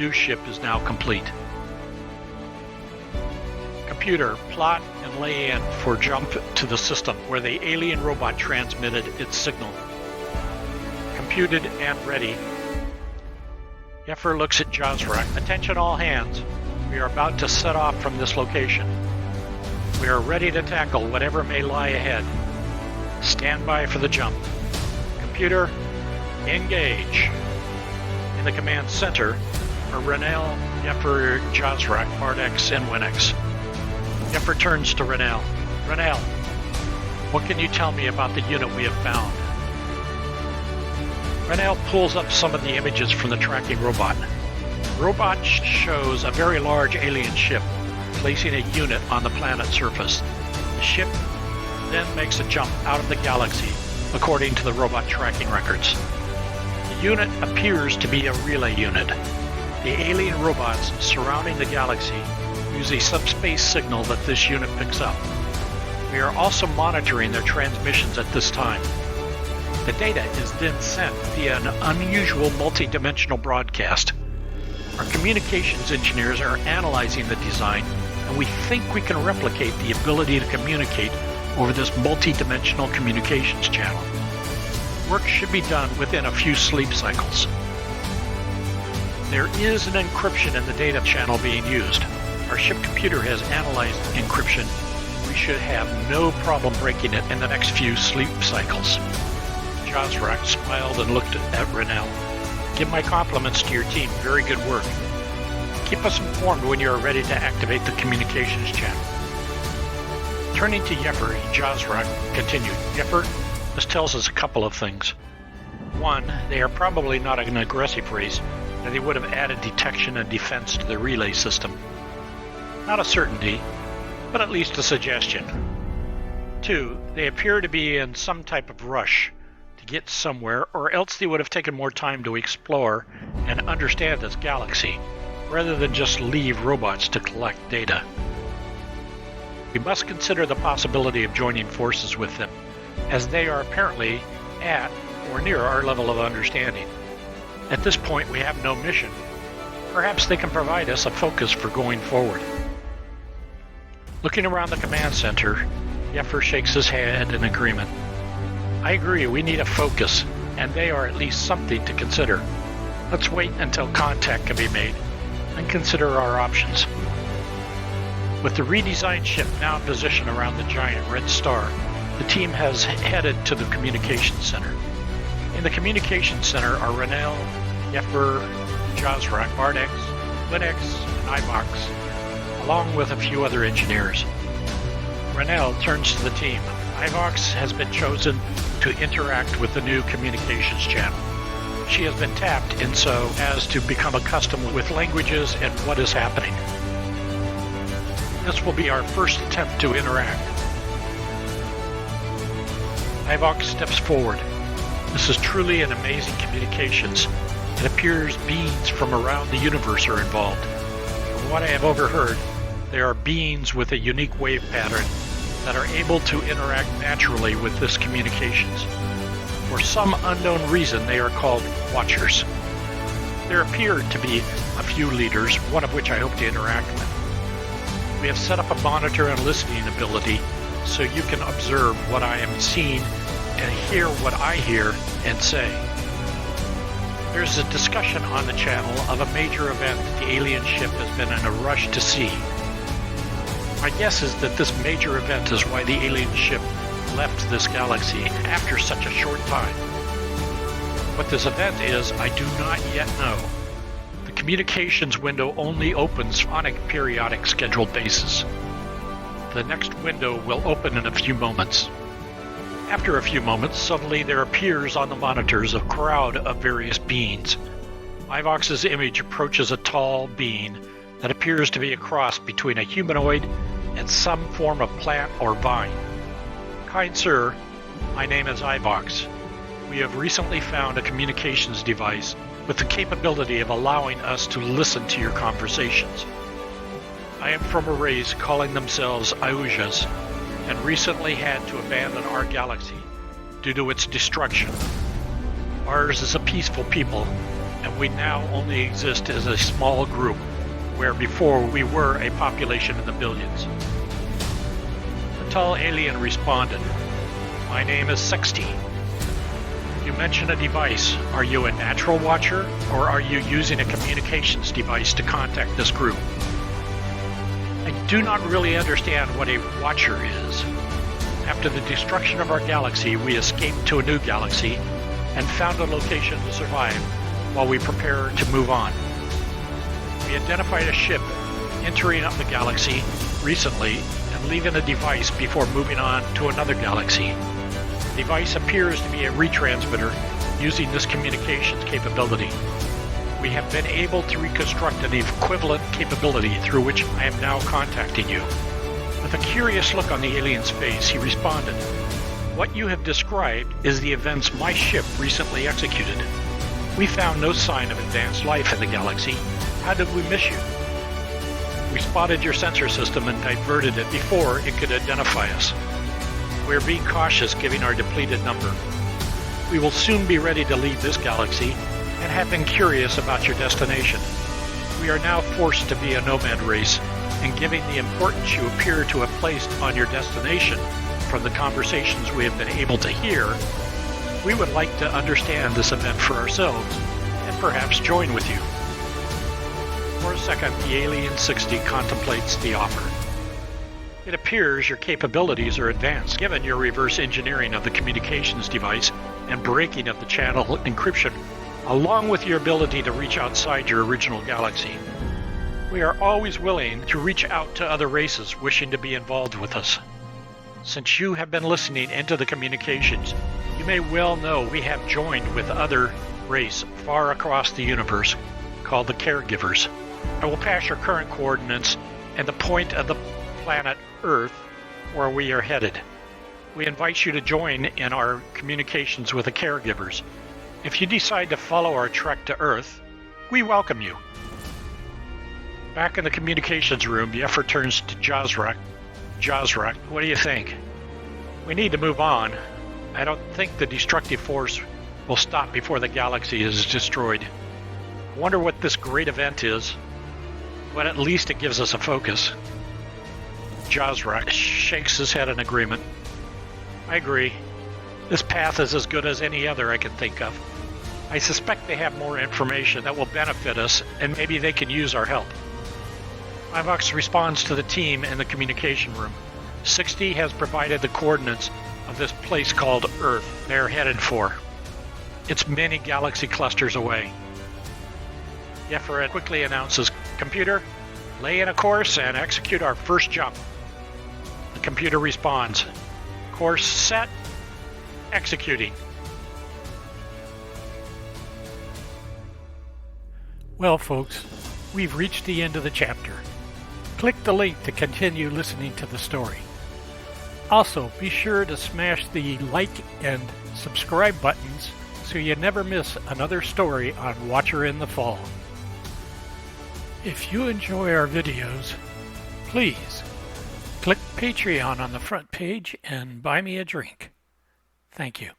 new ship is now complete. Computer, plot and lay in for jump to the system where the alien robot transmitted its signal. Computed and ready. Yeffer looks at Jazrak. Attention all hands. We are about to set off from this location. We are ready to tackle whatever may lie ahead. Stand by for the jump. Computer, engage. In the command center are Renel, Yeffer, Jazrak, Mardex, and Winnex. Yeffer turns to Renel. Renel, what can you tell me about the unit we have found? Renel pulls up some of the images from the tracking robot. The robot shows a very large alien ship placing a unit on the planet's surface. The ship then makes a jump out of the galaxy, according to the robot tracking records. The unit appears to be a relay unit. The alien robots surrounding the galaxy use a subspace signal that this unit picks up. We are also monitoring their transmissions at this time. The data is then sent via an unusual multi-dimensional broadcast. Our communications engineers are analyzing the design, and we think we can replicate the ability to communicate over this multi-dimensional communications channel. Work should be done within a few sleep cycles. There is an encryption in the data channel being used. Our ship computer has analyzed encryption. We should have no problem breaking it in the next few sleep cycles. Jazrak smiled and looked at Renel. Give my compliments to your team. Very good work. Keep us informed when you are ready to activate the communications channel. Turning to Yeffer, Jazrak continued. Yeffer, this tells us a couple of things. One, they are probably not an aggressive race, and they would have added detection and defense to the relay system. Not a certainty, but at least a suggestion. Two, they appear to be in some type of rush to get somewhere, or else they would have taken more time to explore and understand this galaxy, rather than just leave robots to collect data. We must consider the possibility of joining forces with them, as they are apparently at or near our level of understanding. At this point, we have no mission. Perhaps they can provide us a focus for going forward. Looking around the command center, Yeffer shakes his head in agreement. I agree, we need a focus, and they are at least something to consider. Let's wait until contact can be made, and consider our options. With the redesigned ship now in position around the giant red star, the team has headed to the communications center. In the communications center are Renel, Yeffer, Jazrak, Mardex, Winnex, and Ivox, along with a few other engineers. Renel turns to the team. Ivox has been chosen to interact with the new communications channel. She has been tapped in so as to become accustomed with languages and what is happening. This will be our first attempt to interact. Ivox steps forward. This is truly an amazing communications. It appears beings from around the universe are involved. From what I have overheard, there are beings with a unique wave pattern that are able to interact naturally with this communications. For some unknown reason, they are called Watchers. There appear to be a few leaders, one of which I hope to interact with. We have set up a monitor and listening ability so you can observe what I am seeing and hear what I hear and say. There's a discussion on the channel of a major event the alien ship has been in a rush to see. My guess is that this major event is why the alien ship left this galaxy after such a short time. What this event is, I do not yet know. The communications window only opens on a periodic scheduled basis. The next window will open in a few moments. After a few moments, suddenly there appears on the monitors a crowd of various beings. Ivox's image approaches a tall being that appears to be a cross between a humanoid and some form of plant or vine. Kind sir, my name is Ivox. We have recently found a communications device with the capability of allowing us to listen to your conversations. I am from a race calling themselves Iujas, and recently had to abandon our galaxy due to its destruction. Ours is a peaceful people, and we now only exist as a small group, where before we were a population in the billions. The tall alien responded, "My name is Sexty. You mention a device. Are you a natural watcher, or are you using a communications device to contact this group?" I do not really understand what a watcher is. After the destruction of our galaxy, we escaped to a new galaxy and found a location to survive while we prepare to move on. We identified a ship entering up the galaxy recently and leaving a device before moving on to another galaxy. The device appears to be a retransmitter using this communications capability. We have been able to reconstruct an equivalent capability through which I am now contacting you. With a curious look on the alien's face, he responded, "What you have described is the events my ship recently executed. We found no sign of advanced life in the galaxy. How did we miss you? We spotted your sensor system and diverted it before it could identify us. We are being cautious given our depleted number. We will soon be ready to leave this galaxy and have been curious about your destination. We are now forced to be a nomad race, and given the importance you appear to have placed on your destination from the conversations we have been able to hear, we would like to understand this event for ourselves and perhaps join with you." For a second, the alien 60 contemplates the offer. "It appears your capabilities are advanced, given your reverse engineering of the communications device and breaking of the channel encryption, along with your ability to reach outside your original galaxy. We are always willing to reach out to other races wishing to be involved with us. Since you have been listening into the communications, you may well know we have joined with other race far across the universe called the Caregivers. I will pass your current coordinates and the point of the planet Earth where we are headed. We invite you to join in our communications with the Caregivers. If you decide to follow our trek to Earth, we welcome you." Back in the communications room, Yeffer turns to Jazrak. "Jazrak, what do you think? We need to move on. I don't think the destructive force will stop before the galaxy is destroyed. I wonder what this great event is, but at least it gives us a focus." Jazrak shakes his head in agreement. "I agree. This path is as good as any other I can think of. I suspect they have more information that will benefit us, and maybe they can use our help." Ivox responds to the team in the communication room. 60 has provided the coordinates of this place called Earth they're headed for. It's many galaxy clusters away. Yeffer quickly announces, "Computer, lay in a course and execute our first jump." The computer responds, "Course set, executing." Well, folks, we've reached the end of the chapter. Click the link to continue listening to the story. Also, be sure to smash the like and subscribe buttons so you never miss another story on Watcher in the Fall. If you enjoy our videos, please click Patreon on the front page and buy me a drink. Thank you.